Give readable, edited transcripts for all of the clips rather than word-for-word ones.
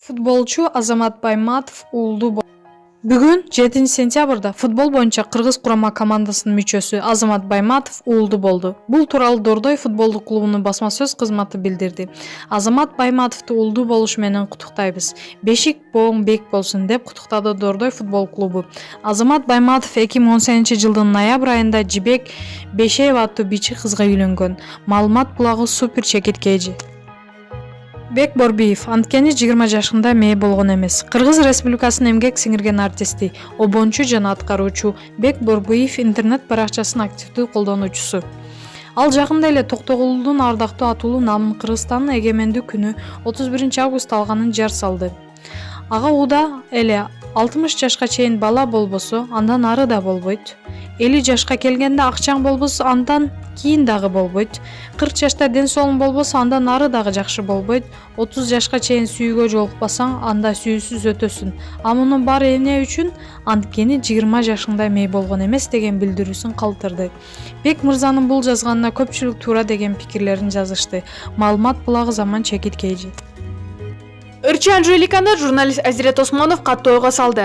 Футболчу Азамат Байматов уулду. Бүгүн 7-сентябрда футбол боюнча Кыргыз курама командасынын мүчөсү Азамат Байматов уулду болду. Бул тууралуу Дордой футболдук клубунун басма сөз кызматы билдирди. Азамат Байматовду уулду болушу менен куттуктайбыз. Бешик боң бек болсун деп куттуктады Дордой футбол клубу. Азамат Байматов 2018-жылдын ноябрь айында Жибек Бешеева аттуу бичи кызга үйлөнгөн. Маалымат булагы Супер чекитке эже. Бек Борбиев анткени 20 жашында мээ болгон эмес. Кыргыз Республикасынын эмгек сиңирген артисти, обончу жана аткаруучу Бек Борбиев интернет баракчасынын активдүү колдонуучусу. Ал жакында эле Токтогулдун ардактуу атуулу намын Кыргызстандын эгемендүү күнү 31 август алганын жар салды. Ага уда эле 60 жашка чейин бала болбосо, андан ары да болбойт. 50 жашка келгенде акчаң болбосо, андан кийин дагы болбойт. 40 жашта ден соолугуң болбосо, андан ары дагы жакшы болбойт. 30 жашка чейин сүйүүгө жолукпасаң, анда сүйүүсүз өтөсүн. А мунун баары эмне үчүн? Анткени 20 жашыңда мээ болгон эмес деген билдирүүсүн калтырды. Бек мырзанын бул жазганына көпчүлүк туура деген пикирлерин жазышты. Маалымат булагы Заман чекитке эже. Ырчы Анжеликаны журналист Азирет Осмонов катуу ойго салды.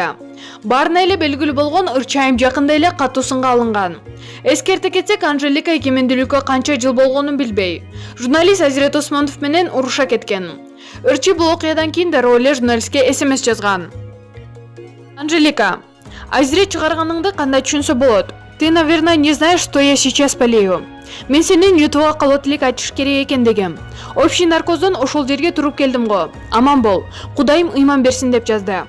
Баарына эле белгилүү болгон Ырчы айым жакында эле катуу сынга алынган. Эскерте кетсек, Анжелика эгемендүүлүккө канча жыл болгонун билбей, журналист Азирет Осмонов менен уруша кеткен. Ырчы бул окуядан кийин дароо эле журналистке СМС жазган. Анжелика, Азирет чыгарганыңды кандай түшүнсө болот? Ты, наверное, не знаешь, что я сейчас болею. Мен сенин ютубга калып элек айтыш керек экен дегем. Общий наркоздон ошол жерге туруп келдим го. Аман бол. Кудайым ыйман берсин деп жазды.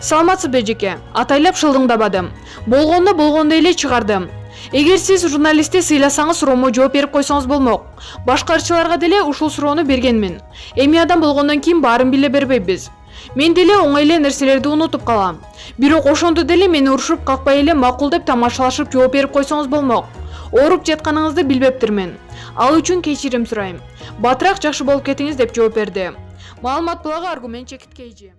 Саламатсызбы эжеке? Атайлап шылдыңдабадым. Болгондой эле чыгардым. Эгер сиз журналистти сыйласаңыз, суроомо жооп берип койсоңуз болмок. Башка ырчыларга деле ушул суроону бергенмин. Эми адам болгондон кийин баарын биле бербейбиз. Мен деле оңой эле нерселерди унутуп калам. Бирок ошондо деле мени урушуп какпай эле макул деп тамашалашып жооп берип койсоңуз болмок. Ооруп жатканыңызды билбептирмин. Ал үчүн кечирим сурайм. Батыраак жакшы болуп кетиңиз деп жооп берди. Маалымат булагы Аргумент чекитке эже.